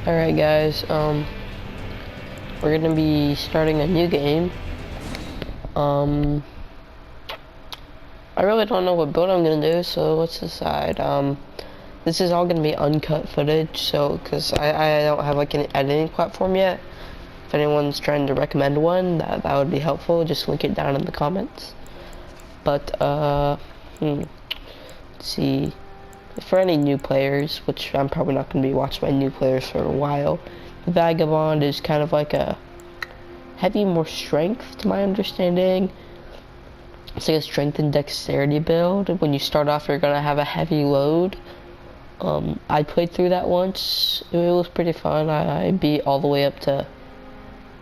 Alright guys, we're gonna be starting a new game. I really don't know what build I'm gonna do, so let's decide. This is all gonna be uncut footage, so, cause I don't have like an editing platform yet. If anyone's trying to recommend one, that would be helpful, just link it down in the comments. But, let's see. For any new players, which I'm probably not going to be watching my new players for a while, the Vagabond is kind of like a heavy, more strength to my understanding. It's like a strength and dexterity build. When you start off, you're going to have a heavy load. I played through that once. It was pretty fun. I beat all the way up to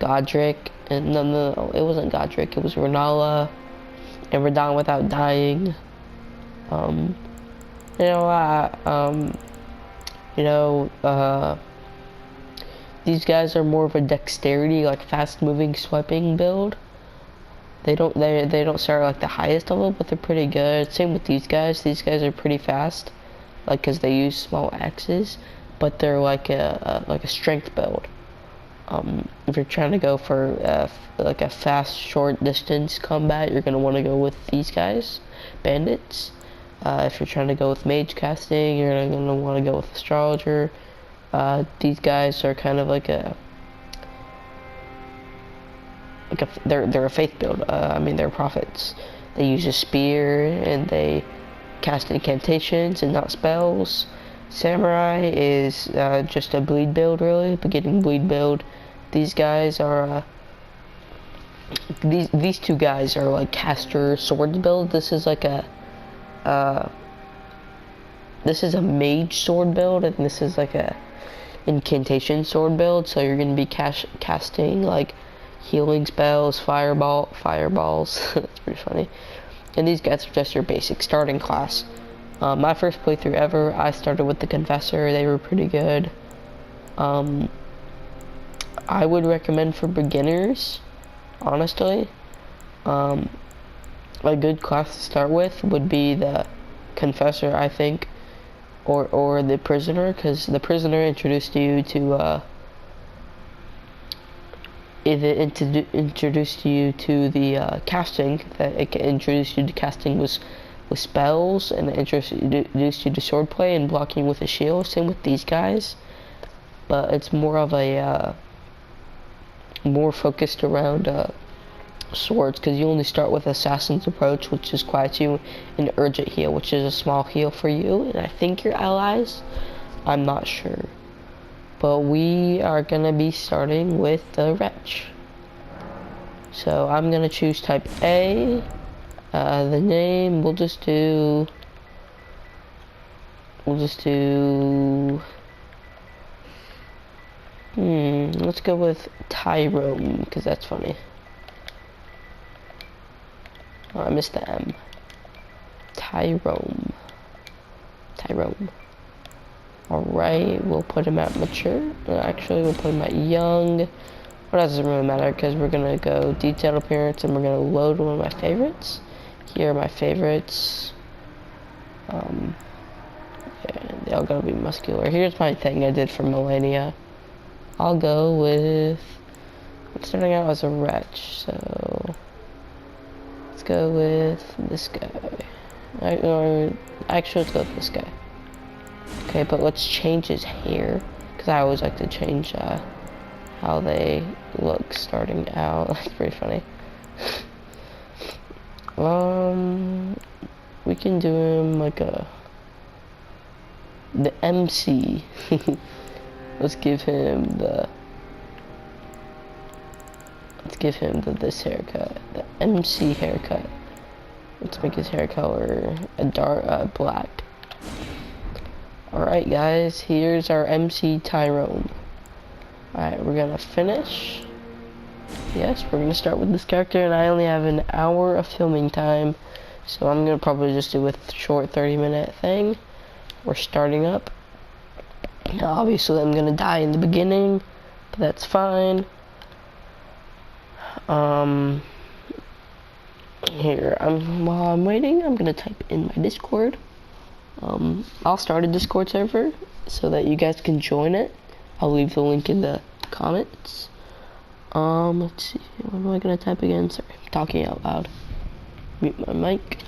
Godric. And no, it wasn't Godric. It was Renala. And we're down without dying. These guys are more of a dexterity, like fast-moving swiping build. They don't start like the highest level, but they're pretty good. Same with these guys. These guys are pretty fast, like because they use small axes, but they're like a strength build. If you're trying to go for like a fast, short distance combat, you're gonna want to go with these guys, bandits. If you're trying to go with mage casting, you're gonna want to go with astrologer. These guys are kind of like they're a faith build. I mean, they're prophets. They use a spear and they cast incantations and not spells. Samurai is just a bleed build, really, beginning bleed build. These guys are these two guys are like caster sword build. This is like a this is a mage sword build, and this is like a incantation sword build. So you're gonna be casting like healing spells, fireballs. That's pretty funny. And these guys are just your basic starting class. My first playthrough ever, I started with the Confessor. They were pretty good. I would recommend for beginners, honestly. A good class to start with would be the Confessor, I think, or the Prisoner, because the Prisoner introduced you to introduced you to the casting. That it introduced you to casting with spells, and it introduced you to swordplay and blocking with a shield. Same with these guys, but it's more of a more focused around swords, because you only start with Assassin's Approach, which is quiet you, and Urgent Heal, which is a small heal for you, and I think your allies. I'm not sure. But we are gonna be starting with the Wretch. So I'm gonna choose type A. The name, we'll just do let's go with Tyrone, because that's funny. Oh, I missed the M. Tyrone. Alright, we'll put him at mature. Actually, we'll put him at young. Well, that doesn't really matter, because we're gonna go detailed appearance, and we're gonna load one of my favorites. Here are my favorites. Yeah, they all gotta be muscular. Here's my thing I did for Millennia. I'll go with... I'm starting out as a Wretch, so... Let's go with this guy. Or actually, let's go with this guy. Okay, but let's change his hair, because I always like to change how they look starting out. That's pretty funny. We can do him like the MC. Let's give him this haircut, the MC haircut. Let's make his hair color a dark black. Alright guys, here's our MC Tyrone. Alright, we're gonna finish. Yes, we're gonna start with this character, and I only have an hour of filming time, so I'm gonna probably just do a short 30-minute thing. We're starting up. Now, obviously I'm gonna die in the beginning, but that's fine. Here, while I'm waiting, I'm gonna type in my Discord. I'll start a Discord server so that you guys can join it. I'll leave the link in the comments. Let's see, what am I gonna type again? Sorry, I'm talking out loud. Mute my mic.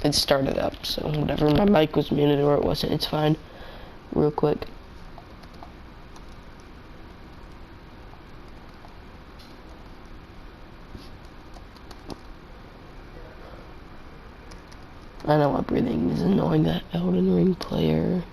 It started up, so whatever, my mic was muted or it wasn't, it's fine. Real quick. I know my breathing is annoying, that Elden Ring player.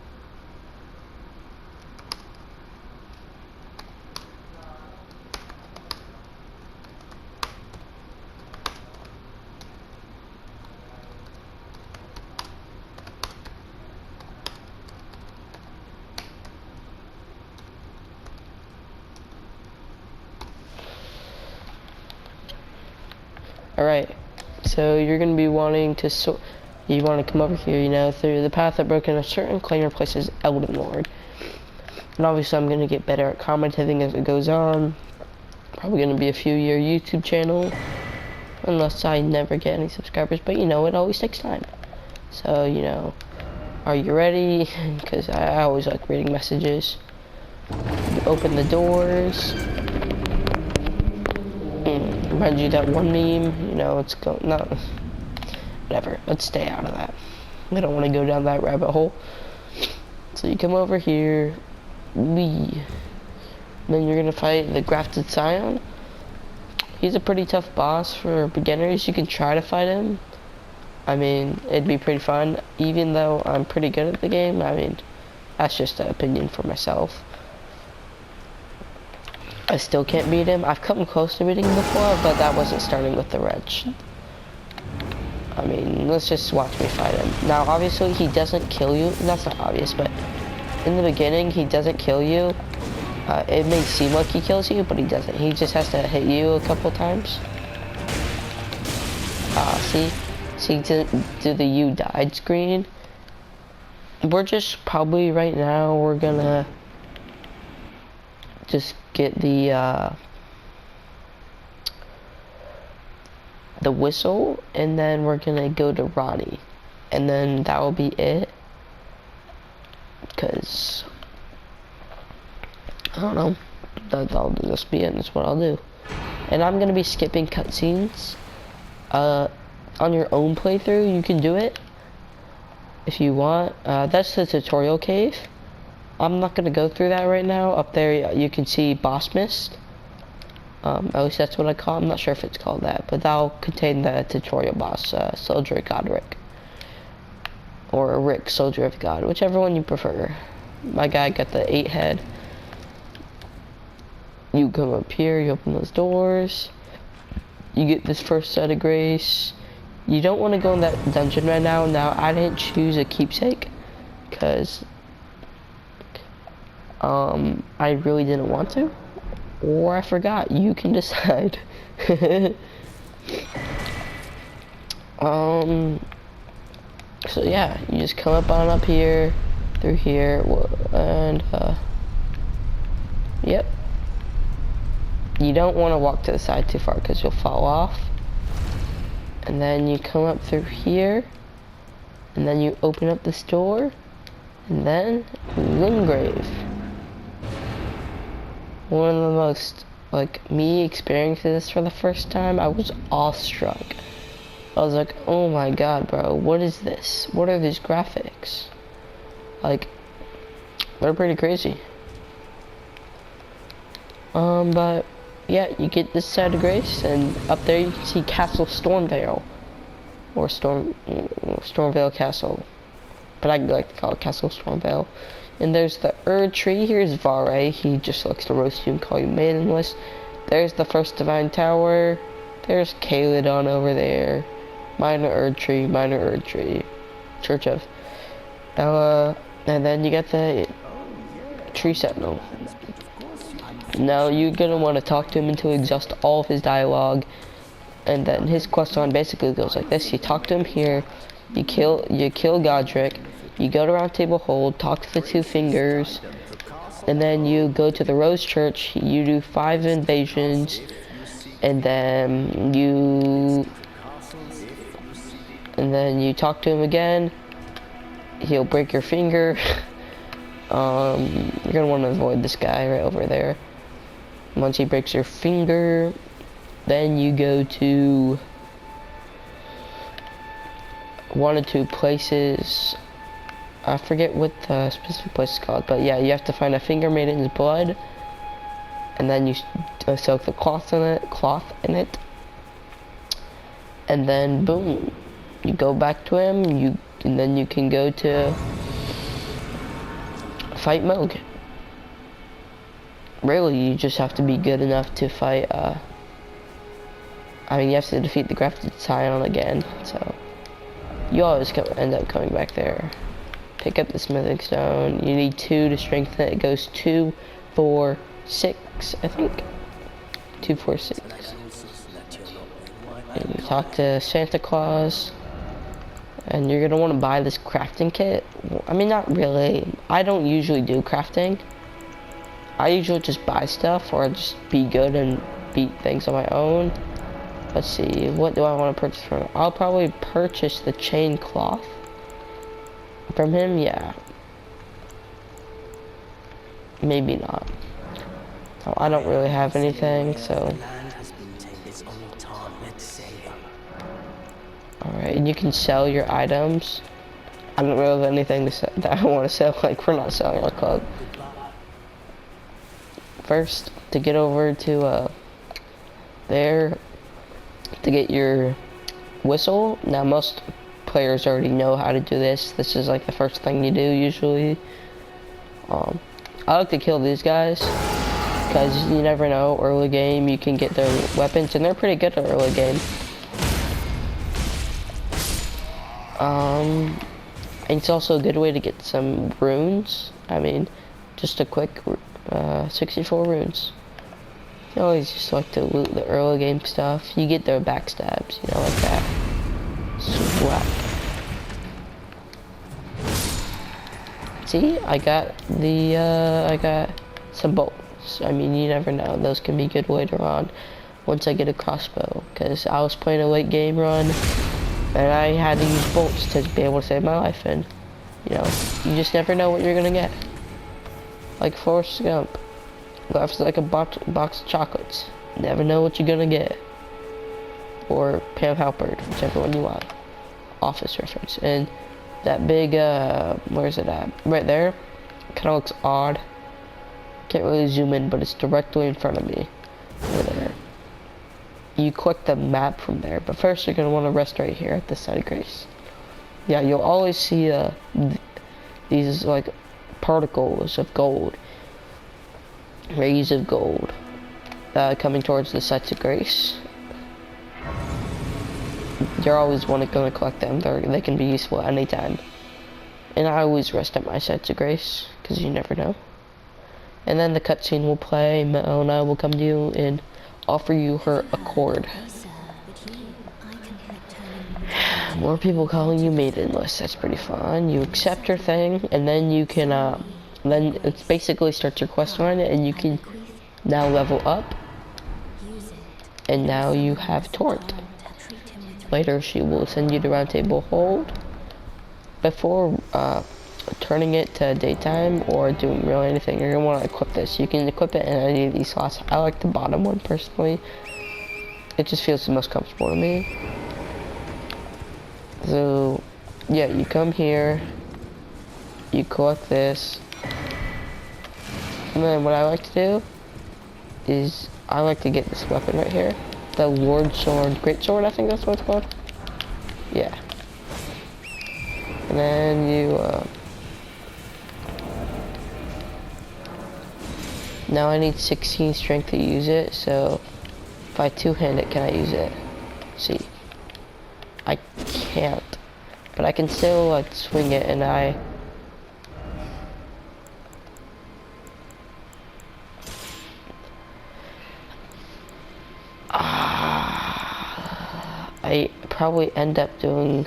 Alright, so you're going to be wanting to you want to come over here, you know, through the path that broken a certain claim replaces Elden Lord. And obviously I'm going to get better at commentating as it goes on. Probably going to be a few year YouTube channel, unless I never get any subscribers, but you know, it always takes time. So, you know, are you ready? Because I always like reading messages. You open the doors. Reminds you that one meme, you know, it's whatever, let's stay out of that. I don't want to go down that rabbit hole. So you come over here, then you're gonna fight the Grafted Scion. He's a pretty tough boss for beginners. You can try to fight him. I mean, it'd be pretty fun, even though I'm pretty good at the game. I mean, that's just an opinion for myself. I still can't beat him. I've come close to beating him before, but that wasn't starting with the wrench. I mean, let's just watch me fight him. Now, obviously, he doesn't kill you. That's not obvious, but in the beginning, he doesn't kill you. It may seem like he kills you, but he doesn't. He just has to hit you a couple times. See, to do the "you died" screen. We're just probably right now, we're gonna just get the whistle, and then we're gonna go to Ronnie, and then that will be it, because I don't know, that'll just be it. That's what I'll do. And I'm gonna be skipping cutscenes. On your own playthrough, you can do it if you want. That's the tutorial cave. I'm not gonna go through that right now. Up there you can see Boss Mist. At least that's what I call it. I'm not sure if it's called that, but that'll contain the tutorial boss, Soldier of God Rick. Or Rick, Soldier of God, whichever one you prefer. My guy got the 8 head. You come up here, you open those doors. You get this first set of grace. You don't want to go in that dungeon right now. Now, I didn't choose a keepsake, because I really didn't want to, or I forgot. You can decide. So yeah, you just come up here, through here, and yep. You don't want to walk to the side too far, because you'll fall off. And then you come up through here, and then you open up this door, and then Limgrave. One of the most, like, me experiencing this for the first time, I was awestruck. I was like, oh my god, bro, what is this? What are these graphics? Like, they're pretty crazy. But yeah, you get this side of grace, and up there you can see Castle Stormvale, or Stormvale Castle, but I like to call it Castle Stormvale. And there's the Erd tree. Here's Vare. He just likes to roast you and call you maidenless. There's the first Divine Tower. There's Caledon over there. Minor Erd tree. Church of Ella. And then you got the Tree Sentinel. Now you're gonna want to talk to him until you exhaust all of his dialogue, and then his quest line basically goes like this: you talk to him here, you kill Godric, you go to Round Table Hold, talk to the 2 fingers, and then you go to the Rose Church, you do 5 invasions, and then you talk to him again. He'll break your finger. You're gonna want to avoid this guy right over there. Once he breaks your finger, then you go to one or two places. I forget what the specific place is called, but yeah, you have to find a finger made in his blood, and then you soak the cloth in it, and then boom, you go back to him. And then you can go to fight mode. Really, you just have to be good enough to fight. I mean, you have to defeat the Grafted Scion again, so you always end up coming back there. Pick up the smithing stone. You need 2 to strengthen it. It goes 2, 4, 6, I think. 2, 4, 6. And you talk to Santa Claus. And you're gonna want to buy this crafting kit. I mean, not really. I don't usually do crafting. I usually just buy stuff or just be good and beat things on my own. Let's see, what do I want to purchase from him? I'll probably purchase the chain cloth from him, yeah. Maybe not. I don't really have anything, so. Alright, and you can sell your items. I don't really have anything to sell that I want to sell, like we're not selling our club. First, to get over to there, to get your whistle. Now most players already know how to do this. This is like the first thing you do usually. I like to kill these guys, because you never know, early game you can get their weapons, and they're pretty good at early game. And it's also a good way to get some runes. I mean, just a quick 64 runes. You always just like to loot the early game stuff. You get their backstabs, you know, like that. Swag. See, I got some bolts. I mean, you never know. Those can be good later on once I get a crossbow, because I was playing a late game run. And I had to use bolts to be able to save my life, and you know, you just never know what you're gonna get. Like Forrest Gump, life's like a box of chocolates. Never know what you're gonna get. Or Pam Halpert, whichever one you want. Office reference. And that big, where is it at? Right there. Kind of looks odd. Can't really zoom in, but it's directly in front of me. Over there. You click the map from there, but first you're gonna want to rest right here at the site of grace. Yeah, you'll always see these like particles of gold, rays of gold, coming towards the sites of grace. You're always gonna collect them. They can be useful at any time. And I always rest at my sites of grace, because you never know. And then the cutscene will play. Melona will come to you and offer you her accord. More people calling you maidenless. That's pretty fun. You accept her thing, and then you can then it basically starts your quest line, and you can now level up, and now you have Torrent. Later she will send you to Round Table Hold before turning it to daytime or doing really anything. You're gonna want to equip this. You can equip it in any of these slots. I like the bottom one personally. It just feels the most comfortable to me. So yeah, you come here, you collect this, and then what I like to do is I like to get this weapon right here, the Lord Sword, Great Sword, I think that's what it's called. Yeah. And then you now I need 16 strength to use it, so if I two-hand it, can I use it? See, I can't, but I can still like swing it, and I probably end up doing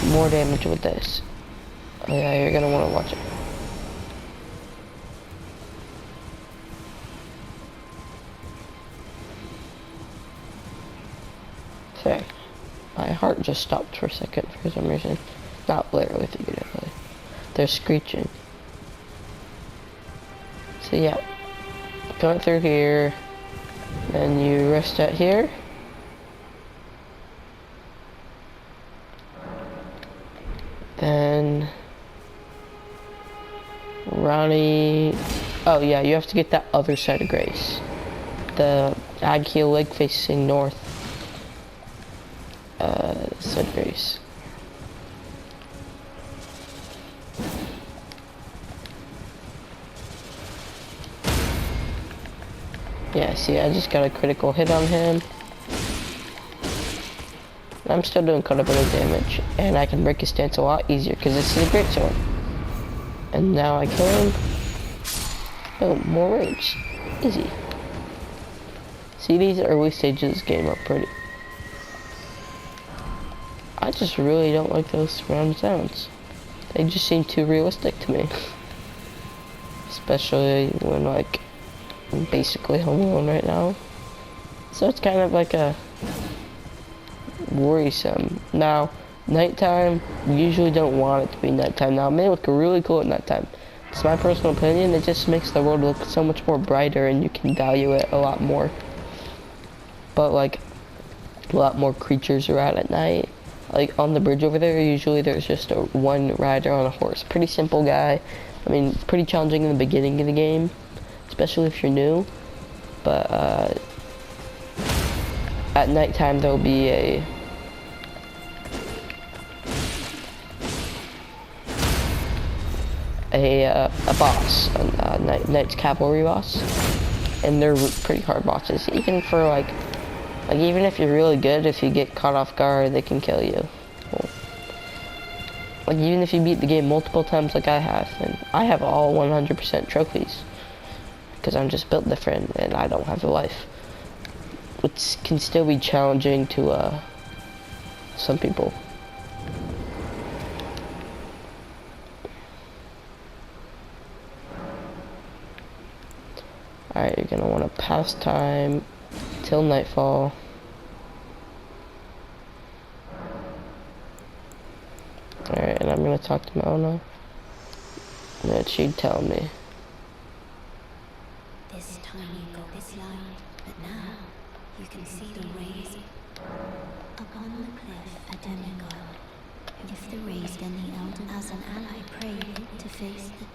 more damage with this. Oh yeah, you're gonna want to watch it. fair. My heart just stopped for a second for some reason. Not literally, figuratively. They're screeching. So yeah, going through here, then you rest out here. Then Ronnie, oh yeah, you have to get that other side of Grace. The Agheel Lake facing north. Side of Grace. Yeah, see, I just got a critical hit on him. I'm still doing quite a bit of damage, and I can break his stance a lot easier because this is a great sword. And now I kill him. Oh, more rage. Easy. See, these early stages of this game are pretty. I just really don't like those surround sounds. They just seem too realistic to me. Especially when, like, I'm basically home alone right now. So it's kind of like a worrisome. Now, nighttime, you usually don't want it to be nighttime. Now, it may look really cool at nighttime. It's my personal opinion, it just makes the world look so much more brighter and you can value it a lot more. But, like, a lot more creatures are out at night. Like, on the bridge over there, usually there's just one rider on a horse. Pretty simple guy. I mean, it's pretty challenging in the beginning of the game, especially if you're new. But, at nighttime, there'll be a boss, a Knight's Cavalry boss, and they're pretty hard bosses. Even for like even if you're really good, if you get caught off guard, they can kill you. Well, like even if you beat the game multiple times, like I have, and I have all 100% trophies, because I'm just built different and I don't have a life, which can still be challenging to some people. Alright, you're gonna want to pass time till nightfall. Alright, and I'm gonna talk to Mona. And she'd tell me. This tiny goal is light, but now you can see the rays. Upon the cliff, a demigod. If the rays, then the Elden as an ally prayed to face them.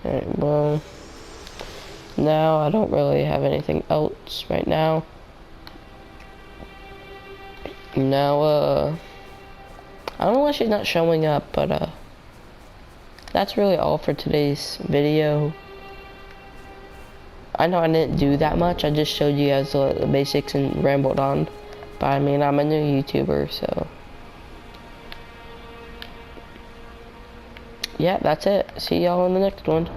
Alright, well, now I don't really have anything else right now. Now, I don't know why she's not showing up, but, that's really all for today's video. I know I didn't do that much, I just showed you guys the basics and rambled on. But I mean, I'm a new YouTuber, so. Yeah, that's it. See y'all in the next one.